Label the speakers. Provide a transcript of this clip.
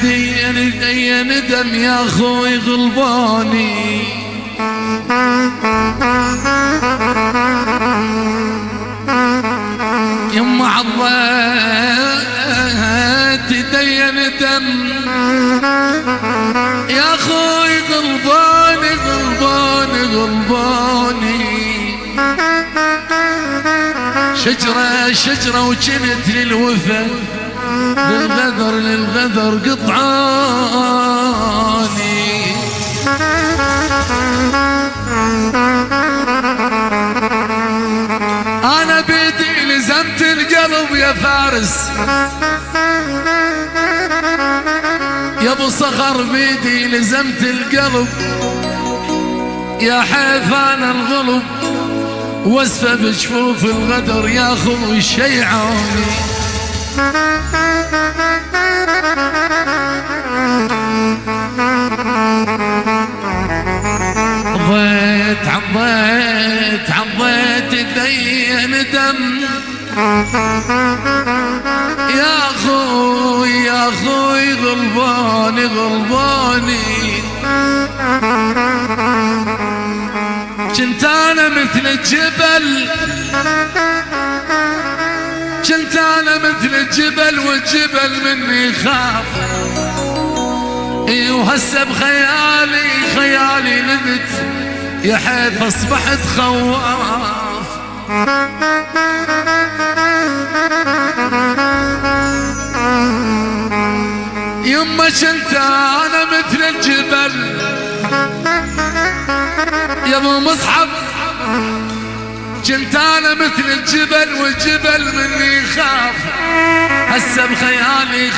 Speaker 1: بيدي ندم يا اخوي غلباني. يما عضيت يدي ندم يا اخوي غلباني غلباني غلباني. شجرة شجرة وجنت للوفا للغدر للغدر قطعاني. انا بيدي لزمت القلب يا فارس يا ابو صخر، بيدي لزمت القلب يا حيفان الغلب، واسفة بجفوف الغدر يا اخوي شيعاني. عضيت يدي ندم يا اخوي غلباني غلباني. كنت انا مثل الجبل، كنت انا مثل الجبل والجبل مني خاف. وهسه بخيالي لذت يا حيف اصبحت خواف. يما كنت انا مثل الجبل يا ابو مصحف، كنت انا مثل الجبل والجبل مني خاف. هسه بخيالي